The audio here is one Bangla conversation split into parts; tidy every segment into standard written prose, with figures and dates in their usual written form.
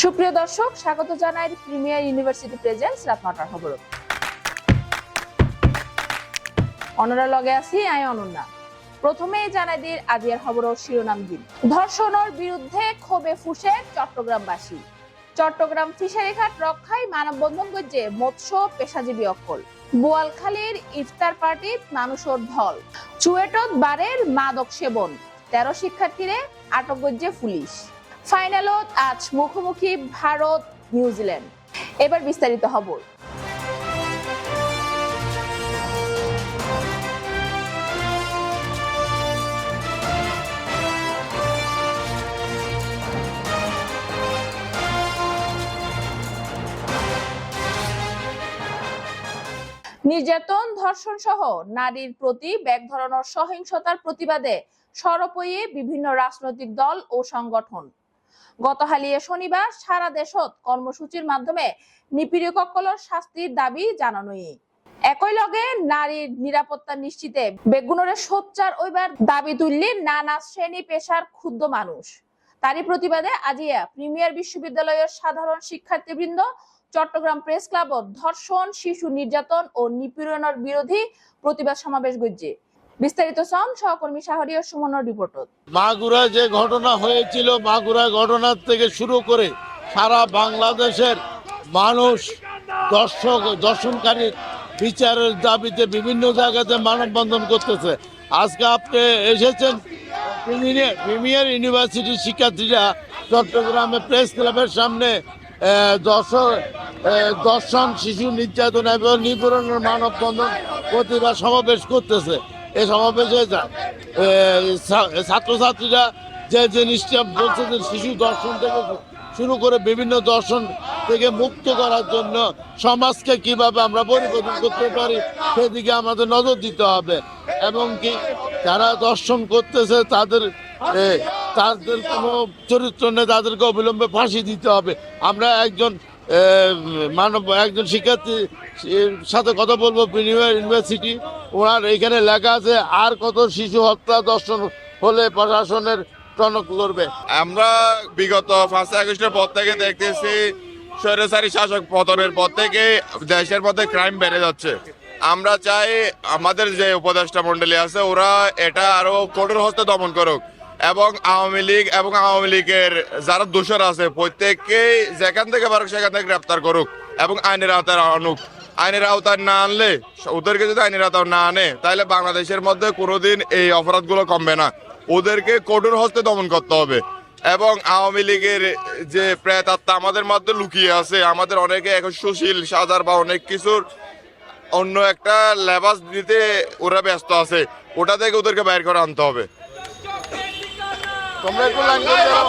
সুপ্রিয় দর্শক, স্বাগত জানাই প্রিমিয়ার ইউনিভার্সিটি প্রেজেন্স রাত ৯টার খবর। অনরা লগে আছি আই অনন্যা। প্রথমে জানাই দিই আজিয়ার খবরের শিরোনাম দিন। ধর্ষণের বিরুদ্ধে ক্ষোভে ফুঁসে চট্টগ্রামবাসী। চট্টগ্রাম ফিশারি ঘাট রক্ষায় মানববন্ধন করছে মৎস্য পেশাজীবী অকল। বোয়ালখালীর ইফতার পার্টিত মানুষের ঢল। চুয়েটত বারের মাদক সেবন, ১৩ শিক্ষার্থীরে আটক করছে পুলিশ। ফাইনালত আজ মুখোমুখি ভারত নিউজিল্যান্ড। এবার বিস্তারিত খবর। নির্যাতন, ধর্ষণ সহ নারীর প্রতি ব্যাগ ধরনের সহিংসতার প্রতিবাদে সরব হয়ে বিভিন্ন রাজনৈতিক দল ও সংগঠন। গতকালিয়ে শনিবার সারা দেশত কর্মসূচির মাধ্যমে নিপীড়কসকলের শাস্তির দাবি জানানো। একই লগে নারীর নিরাপত্তা নিশ্চিতে বেগুনরে সোচ্চার ওইবার দাবি তুললি নানা শ্রেণী পেশার ক্ষুব্ধ মানুষ। তারই প্রতিবাদে আজিয়া প্রিমিয়ার বিশ্ববিদ্যালয়ের সাধারণ শিক্ষার্থীবৃন্দ চট্টগ্রাম প্রেস ক্লাবত ধর্ষণ, শিশু নির্যাতন ও নিপীড়নের বিরোধী প্রতিবাদ সমাবেশ গজ্জে। বিস্তারিত সন সহকর্মী শাহরিয়া সুমনের রিপোর্ট। মাগুরা যে ঘটনা হয়েছিল, মাগুরা ঘটনার থেকে শুরু করে সারা বাংলাদেশের মানুষ দর্শনকারী বিচারের দাবিতে বিভিন্ন জায়গাতে মানববন্ধন করতেছে। আজকে আপনি এসেছেন প্রিমিয়ার ইউনিভার্সিটির শিক্ষার্থীরা চট্টগ্রামে প্রেস ক্লাবের সামনে দর্শন, শিশু নির্যাতন এবং নিপীড়নের মানববন্ধন প্রতিবাদ সমাবেশ করতেছে। এই সমাবেশে ছাত্রছাত্রীরা যে জিনিসটা বলছে যে শিশু দর্শন থেকে শুরু করে বিভিন্ন দর্শন থেকে মুক্ত করার জন্য সমাজকে কিভাবে আমরা পরিবর্তন করতে পারি সেদিকে আমাদের নজর দিতে হবে, এবং কি যারা দর্শন করতেছে তাদের কোনো চরিত্র নেই, তাদেরকে অবিলম্বে ফাঁসি দিতে হবে। আমরা একজন শিক্ষার্থীর সাথে কথা বলবো প্রিমিয়ার ইউনিভার্সিটি। ওনার এখানে লেখা আছে আর কত শিশু হত্যা দর্শন হলে প্রশাসনের টনক লড়বে। আমরা বিগত 5 আগস্টের পর থেকে দেখতেছি স্বৈরাচারী শাসক পতনের পর থেকে দেশের মধ্যে ক্রাইম বেড়ে যাচ্ছে। আমরা চাই আমাদের যে উপদেষ্টা মন্ডলী আছে ওরা এটা আরো কঠোর হস্তে দমন করুক, এবং আওয়ামী লীগের যারা দোষর আছে প্রত্যেককেই যেখান থেকে পারুক সেখান থেকে গ্রেপ্তার করুক এবং আইনের আওতায় আনুক। আইনের আওতায় না আনলে, ওদেরকে যদি আইনের আওতায় না আনে তাহলে বাংলাদেশের মধ্যে কোনোদিন এই অপরাধগুলো কমবে না। ওদেরকে কঠোর হস্তে দমন করতে হবে। এবং আওয়ামী লীগের যে প্রেতাত্মা আমাদের মধ্যে লুকিয়ে আছে, আমাদের অনেকে এখন সুশীল সাজার বা অনেক কিছুর অন্য একটা লেবাস দিতে ওরা ব্যস্ত আছে, ওটা থেকে ওদেরকে বাইর করে আনতে হবে। তোমরা একটু লাইন করে দাও।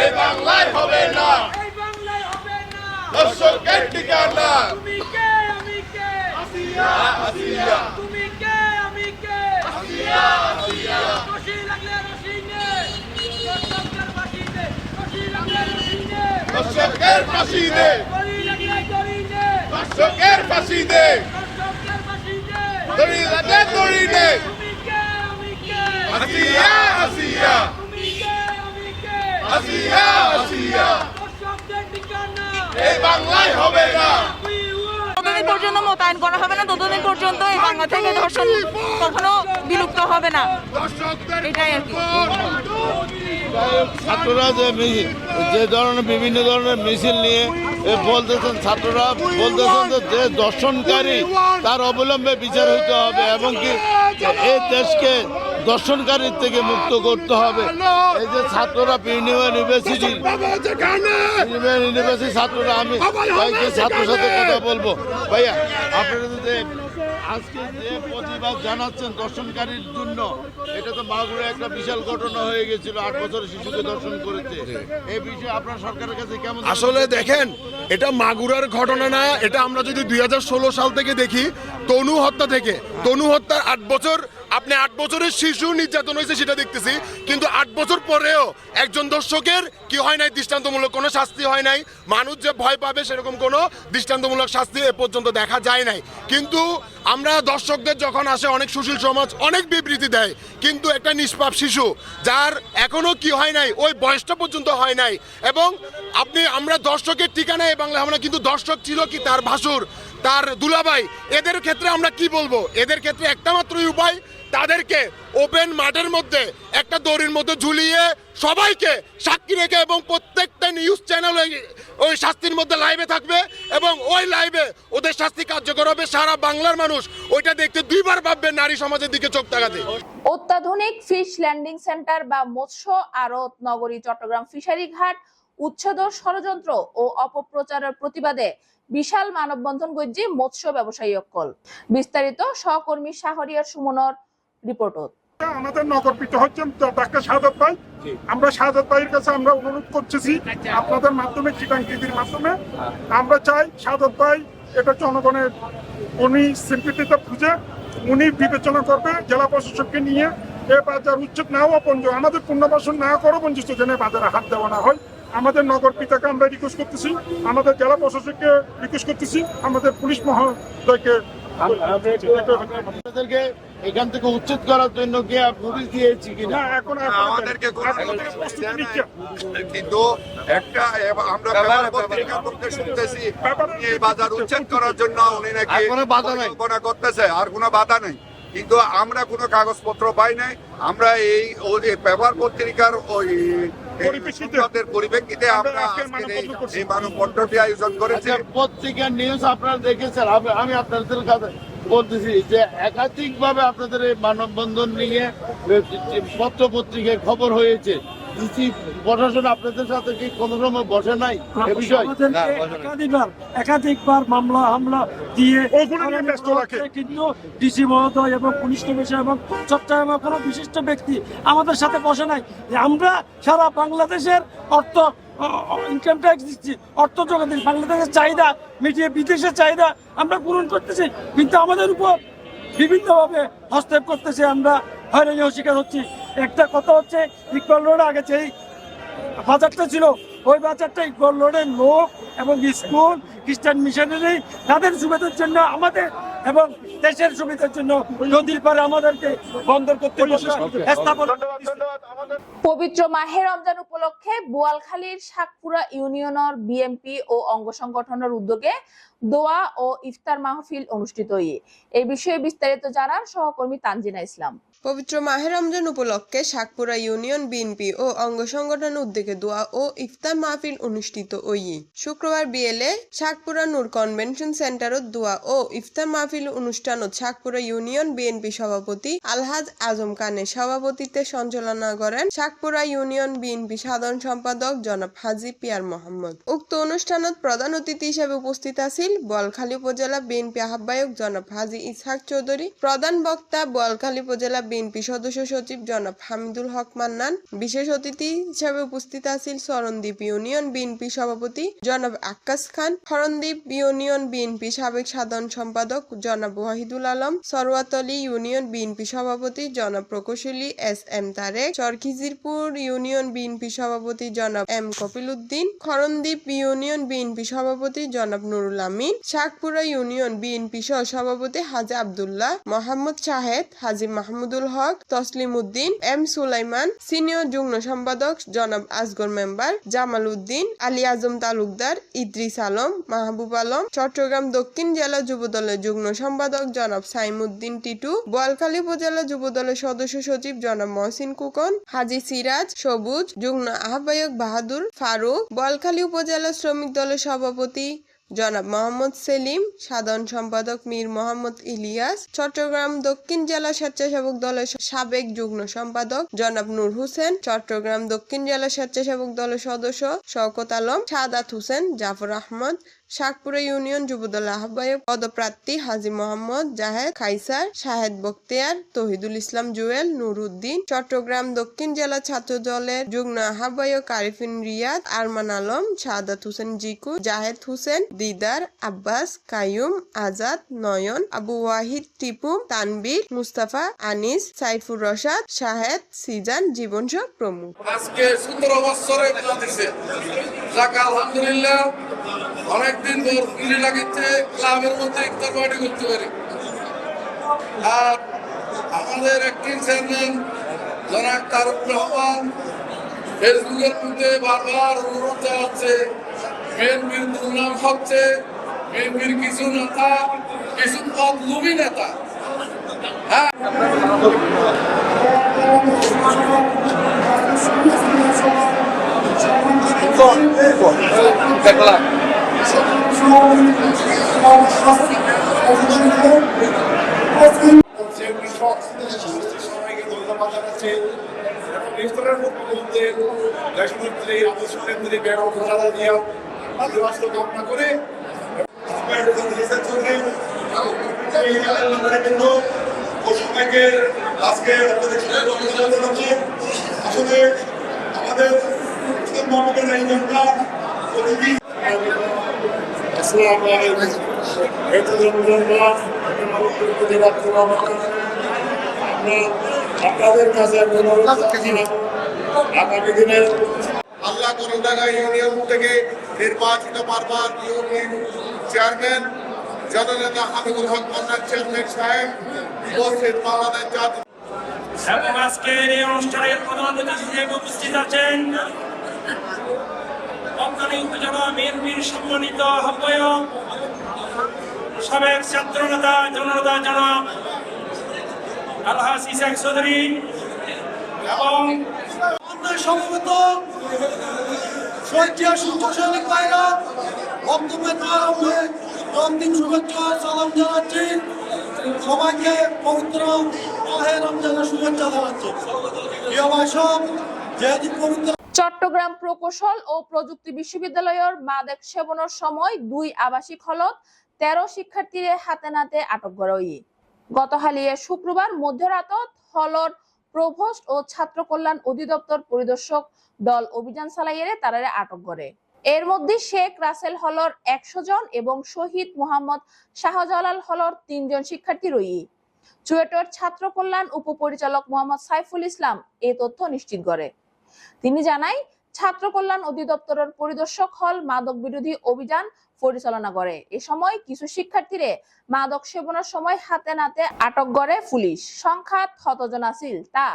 এই বাংলায় হবে না, দর্শকের ঠিকানা। তুমি কে আমি কে, আসিয়া আসিয়া। তুমি কে আমি কে, আসিয়া আসিয়া। রশি লাগলে রশি নে, দর্শকের ফাঁসি দে। রশি লাগলে রশি নে, দর্শকের ফাঁসি দে। দড়ি লাগলে দড়ি নে, দর্শকের ফাঁসি দে। দর্শকের ফাঁসি দে। দড়ি লাগলে দড়ি নে। তুমি কে আমি কে, আসিয়া আসিয়া। তুমি কে আমি কে, আসিয়া আসিয়া। দর্শকের ঠিকানা এই বাংলায় হবে না। যতদিন পর্যন্ত মোতায়েন করা হবে না ততদিন পর্যন্ত এই বাংলা থেকে ধর্ষণ কখনো বিলুপ্ত হবে না, এটাই আর কি। ছাত্ররা যে ধরনের বিভিন্ন ধরনের মিছিল নিয়ে বলতেছেন, ছাত্ররা বলতেছেন যে দর্শনকারী তার অবলম্বে বিচার হইতে হবে, এবং কি এই দেশকে দর্শনকারীর থেকে মুক্ত করতে হবে। এই যে ছাত্ররা প্রিমিয়ার ইউনিভার্সিটির ছাত্ররা, আমি কয়েকজন ছাত্রের সাথে কথা বলবো। ভাইয়া, আপনারা যে আজকে যে প্রতিবাদ জানাচ্ছেন দর্শনকারীর জন্য, এটা তো মাগুরা একটা বিশাল ঘটনা হয়ে গেছিল, 8 বছরের শিশুকে দর্শন করেছে। এই বিষয়ে আপনার সরকারের কাছে কেমন? আসলে দেখেন, এটা মাগুরার ঘটনা না, এটা আমরা যদি 2016 সাল থেকে দেখি, তনু হত্যা থেকে, তনু হত্যার আপনি 8 বছরের শিশু নির্যাতন হয়েছে সেটা দেখতেছি, কিন্তু 8 বছর পরেও একজন দর্শকের কি হয় নাই, দৃষ্টান্তমূলক কোনো শাস্তি হয় নাই। মানুষ যে ভয় পাবে সেরকম কোনো দৃষ্টান্তমূলক শাস্তি এ পর্যন্ত দেখা যায় নাই। কিন্তু আমরা দর্শকদের যখন আসে অনেক সুশীল সমাজ অনেক বিবৃতি দেয়, কিন্তু একটা নিষ্পাপ শিশু যার এখনো কি হয় নাই, ওই বয়সটা পর্যন্ত হয় নাই, এবং আমরা দর্শকের ঠিকানায় বাংলা আমরা, কিন্তু দর্শক ছিল কি তার ভাসুর, তার দুলাভাই। এদের ক্ষেত্রে আমরা কি বলবো? এদের ক্ষেত্রে একটা মাত্রই উপায়, তাদেরকে ওপেন মাঠের মধ্যে একটা দড়ির মধ্যে ঝুলিয়ে সবাইকে সাক্ষী রেখে এবং প্রত্যেকটা নিউজ চ্যানেল ওই শাস্তির মধ্যে লাইভে থাকবে এবং ওই লাইভে ওদের শাস্তি কার্যকর হবে। সারা বাংলার মানুষ ওইটা দেখতে দুইবার ভাববে নারী সমাজের দিকে চোখ তাকাতে। অত্যাধুনিক ফিশ ল্যান্ডিং সেন্টার বা মৎস্য আড়ত নগরী চট্টগ্রাম ফিশারি ঘাট উচ্ছেদ ষড়যন্ত্র ও অপপ্রচারের প্রতিবাদে বিশাল মানববন্ধন গজ্জি মৎস্য ব্যবসায়ী ঐক্য। বিস্তারিত সহকর্মী শাহরিয়ার সুমনের রিপোর্ট। আমাদের নগরপিত হচ্ছেন ডাক্তার শাহাদাত ভাই। আমরা শাহাদাত ভাইয়ের কাছে আমরা অনুরোধ করতেছি আপনাদের মাধ্যমে, চিটাং টিভির মাধ্যমে আমরা চাই শাহাদাত ভাই এটা জনগণের উনি সিম্পিটিতে খুঁজে উনি বিবেচনা করবে জেলা প্রশাসককে নিয়ে এ বাজার উচ্ছেদ না হওয়া পর্যন্ত, আমাদের পুনর্বাসন না করা পর্যন্ত যেন বাজারে হাত দেওয়া না হয়। আমাদের নগর পিতাকে আমরা রিকোয়েস্ট করতেছি, আমাদের জেলা প্রশাসককে রিকোয়েস্ট করতেছি, আমাদের পুলিশ মহোদয়কে আপনাদেরকে এখান থেকে উচ্ছেদ করার জন্য কি নোটিশ দিয়েছি কিনা? এখন আমাদেরকে প্রস্তুতি নিচ্ছে। কিন্তু একটা আমরা পেপার পত্রিকা করতে শুনতেছি এই বাজার উচ্ছেদ করার জন্য উনি নাকি কোনো বাধা নাই, পরিকল্পনা করতেছে, আর কোনো বাধা নেই। কিন্তু আমরা কোনো কাগজপত্র পাই নাই। আমরা এই পেপার পত্রিকার ওই পরিপ্রেক্ষিতে আমরা এই মানববন্ধনটি আয়োজন করেছি। পত্রিকার নিউজ আপনারা দেখেছেন, আমি আপনাদের কাছে বলতেছি যে একাধিকভাবে আপনাদের এই মানববন্ধন নিয়ে পত্র পত্রিকায় খবর হয়েছে। প্রশাসন আপনাদের সাথে কি কোনো সময় বসে নাই এ বিষয়? একাধিকবার মামলা হামলা দিয়ে ওগুলো নিয়ে ব্যস্ত রাখে। কিন্তু ডিসি মহোদয় এবং পুলিশ কমিশন এবং চট্টগ্রামের কোনো বিশিষ্ট ব্যক্তি আমাদের সাথে বসে নাই। আমরা সারা বাংলাদেশের অর্থ ইনকাম ট্যাক্স দিচ্ছি, অর্থ জোগাড় দিচ্ছি, বাংলাদেশের চাহিদা মিটিয়ে বিদেশের চাহিদা আমরা পূরণ করতেছি, কিন্তু আমাদের উপর বিভিন্নভাবে হস্তক্ষেপ করতেছে। আমরা হয়রানির শিকার হচ্ছি। একটা কথা হচ্ছে, ইকবাল রোড আগে যেই বাজারটা ছিল ওই বাজারটা ইকবাল রোডের লোক এবং স্কুল খ্রিস্টান মিশনারি তাদের সুবিধার জন্য আমাদের এবং দেশের সুবিধার জন্য নদীর পারে আমাদেরকে বন্দর করতে স্থাপন। পবিত্র মাহে রমজান উপলক্ষে বোয়ালখালীর শাকপুরা ইউনিয়নের বিএমপি ও অঙ্গ সংগঠনের উদ্যোগে দোয়া ও ইফতার মাহফিল অনুষ্ঠিত হয়ে এই বিষয়ে বিস্তারিত জানান সহকর্মী তানজিনা ইসলাম। পবিত্র মাহে রমজান উপলক্ষে শাকপুরা ইউনিয়ন বিএনপি ও অঙ্গ সংগঠনের উদ্যোগে দোয়া ও ইফতার মাহফিল অনুষ্ঠিত হয়ে শুক্রবার বিয়েলে শাকপুরা নূর কনভেনশন সেন্টারত দোয়া ও ইফতার মাহফিল অনুষ্ঠানত শাকপুরা ইউনিয়ন বিএনপি সভাপতি আলহাজ আজম খানের সভাপতিত্বে সঞ্চালনা করেন শাকপুরা ইউনিয়ন বিএনপি সাধারণ সম্পাদক জনাব হাজি পিয়ার মোহাম্মদ। উক্ত অনুষ্ঠানত প্রধান অতিথি হিসেবে উপস্থিত আছিল বোয়ালখালী উপজেলা বিএনপি আহ্বায়ক জনাব হাজি ইসহাক চৌধুরী, প্রধান বক্তা বোয়ালখালী উপজেলা বিএনপি সদস্য সচিব জনাব হামিদুল হক মান্নান। বিশেষ অতিথি হিসেবে উপস্থিত আছিল শরণদ্বীপ ইউনিয়ন বিএনপি সভাপতি জনাব আক্কাস খান, শরণদ্বীপ ইউনিয়ন বিএনপি সাবেক সাধারণ সম্পাদক জনাব ওয়াহিদুল আলম, সরওয়াতলী ইউনিয়ন বিএনপি সভাপতি জনাব প্রকৌশলী S M Tarek, Charkhijirpur union BNP সভাপতি জনাব M Kapil Uddin, Sharandwip union BNP সভাপতি জনাব নুরুল আমিন, শাকপুরা ইউনিয়ন বিএনপি সহ সভাপতি হাজি আব্দুল্লাহ, মোহাম্মদ শাহেদ, হাজি মাহমুদুল হক, তসলিম উদ্দিন, এম সুলাইমান, সিনিয়র যুগ্ম সম্পাদক জনাব আসগর মেম্বার, জামাল উদ্দিন, আলী আজম তালুকদার, ইদ্রিস আলম, মাহবুব আলম, চট্টগ্রাম দক্ষিণ জেলা যুবদলের যুগ্ম সম্পাদক জনাব সাইমুদ্দিন টিটু, বোয়ালখালী উপজেলা যুবদলের সদস্য সচিব জনাব মহসিন কুকন, হাজি সিরাজ, সবুজ, যুগ্ম আহ্বায়ক বাহাদুর ফারুক, বোয়ালখালী উপজেলা শ্রমিক দলের সভাপতি জনাব মোহাম্মদ সেলিম, সাধারণ সম্পাদক মীর মোহাম্মদ ইলিয়াস, চট্টগ্রাম দক্ষিণ জেলা স্বেচ্ছাসেবক দলের সাবেক যুগ্ম সম্পাদক জনাব নূর হোসেন, চট্টগ্রাম দক্ষিণ জেলা স্বেচ্ছাসেবক দলের সদস্য শওকত আলম, সাদাত হোসেন, জাফর আহমদ, শাকপুরা ইউনিয়ন যুবদল আহ্বায়ক পদপ্রার্থী হাজী মোহাম্মদ জাহেদ খাইসার, শাহেদ বখতিয়ার, তহিদুল ইসলাম জুয়েল, নুরউদ্দিন, চট্টগ্রাম দক্ষিণ জেলা ছাত্র দলের যুগ্ম আহ্বায়ক আরিফিন রিয়াদ, আরমান আলম, সাদাত হোসেন জিকু, জাহেদ হোসেন, দিদার, আব্বাস, কাইয়ুম, আজাদ, নয়ন, আবু ওয়াহিদ, টিপু, তানবীর, মুস্তাফা, আনিস, সাইফুর রশাদ, শাহেদ, সিজান, জীবন সহ প্রমুখ। আজকে 17 বছরে দিচ্ছে, যাক আলহামদুলিল্লাহ। অনেকদিন পর গুলি লাগিচ্ছে, ক্লাবের মধ্যে ইফতার পার্টি করতে পারি। আর আমাদের অ্যাক্টিং চেয়ারম্যান জনাব তারক রহমান ফেসবুকের মধ্যে বারবার অনুরোধ জানাচ্ছে, বিএনপির দুর্নাম হচ্ছে, বিএনপির কিছু নেতা, কিছু পদলোভী নেতা। হ্যাঁ, দেখলাম সবাইকে ধন্যবাদ জানাচ্ছি। ইফতারের মধ্যে দেশমন্ত্রী আদর্শ কেন্দ্রে বেগম খালেদা জিয়া আদিবাসী কামনা করে সবাইকে আজকে আসলে আমাদের আপনাদের কাছে আগামী দিনের আল্লাহ করুণাগা ইউনিয়ন থেকে নির্বাচিত বারবার ইউনিয়ন চেয়ারম্যান জননেতা হাবিবুল হক মান্নান চেয়ারম্যান সাহেব উপস্থিত বাংলাদেশ জাতীয় এবং আজকের এই অনুষ্ঠানের প্রধান অতিথি হিসেবে উপস্থিত আছেন বকখালি উপজেলা বিএনপির সম্মানিত আহ্বায়ক সাবেক ছাত্র নেতা জননেতা জনাব আলহাজ ইসাক চৌধুরী এবং সমবেত শহীদ সূর্য সৈনিক ভাইরা বক্তব্যের আরম্ভে রমজান শুভেচ্ছা সালাম জানাচ্ছি। সবাইকে পবিত্র মাহে রমজানের শুভেচ্ছা জানাচ্ছি। প্রিয় ভাই সব যেহেতু পবিত্র চট্টগ্রাম প্রকৌশল ও প্রযুক্তি বিশ্ববিদ্যালয়ের মাদক সেবনের সময় 2 আবাসিক হলত 13 শিক্ষার্থীরে হাতে নাতে আটক করা হয়। গত হালিয়ে শুক্রবার মধ্যরাতত হলর প্রভোস্ট ও ছাত্র কল্যাণ অধিদপ্তর পরিদর্শক দল অভিযান চালাইয়ে তারারে আটক করে। এর মধ্যে শেখ রাসেল হলর 100 জন এবং শহীদ মোহাম্মদ শাহজালাল হলর 3 জন শিক্ষার্থী রই। চুয়েটের ছাত্র কল্যাণ উপপরিচালক মোহাম্মদ সাইফুল ইসলাম এই তথ্য নিশ্চিত করে। তিনি জানায়, ছাত্র কল্যাণ অধিদপ্তরের পরিদর্শক হল মাদক বিরোধী অভিযান পরিচালনা করে। এ সময় কিছু শিক্ষার্থীরে মাদক সেবনের সময় হাতে নাতে আটক করে পুলিশ। সংখ্যা কতজন আছিল তা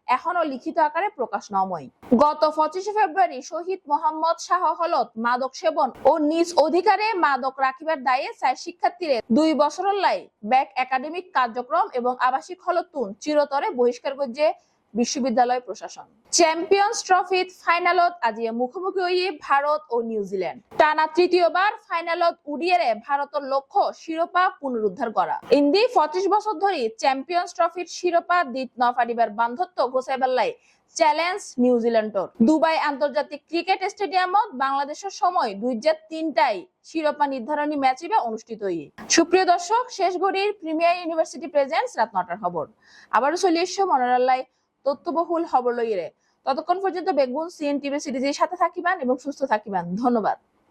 এখনো লিখিত আকারে প্রকাশ নয়। গত 25 ফেব্রুয়ারি শহীদ মোহাম্মদ শাহ হলত মাদক সেবন ও নিজ অধিকারে মাদক রাখিবার দায়ে 4 শিক্ষার্থীরে 2 বছরের লাই ব্যাক একাডেমিক কার্যক্রম এবং আবাসিক হলতুন চিরতরে বহিষ্কার করছে বিশ্ববিদ্যালয় প্রশাসন। চ্যাম্পিয়ন্স ট্রফিত ফাইনালত আজি মুখোমুখি হয়ে ভারত ও নিউজিল্যান্ড। টানা তৃতীয়বার ফাইনালত উড়িয়ে ভারতের লক্ষ্য শিরোপা পুনরুদ্ধার করা। ইন্দি 25 বছর ধরে চ্যাম্পিয়ন্স ট্রফির শিরোপা দিত নফারিবার বান্ধত্ব গোসাইবাল্লাই চ্যালেঞ্জ নিউজিল্যান্ডর। দুবাই আন্তর্জাতিক ক্রিকেট স্টেডিয়ামত বাংলাদেশের সময় 2:03টায় শিরোপা নির্ধারণী ম্যাচ অনুষ্ঠিত হয়ে। সুপ্রিয় দর্শক, শেষ ঘড়ির প্রিমিয়ার ইউনিভার্সিটি প্রেজেন্টস রাত 9টার খবর আবারও চলে এসো মনোরাল্লাই তথ্যবহুল খবর লইয়ে। ততক্ষণ পর্যন্ত বেগুন সিএনটিভি সিরিজের সাথে থাকিবেন এবং সুস্থ থাকিবেন। ধন্যবাদ।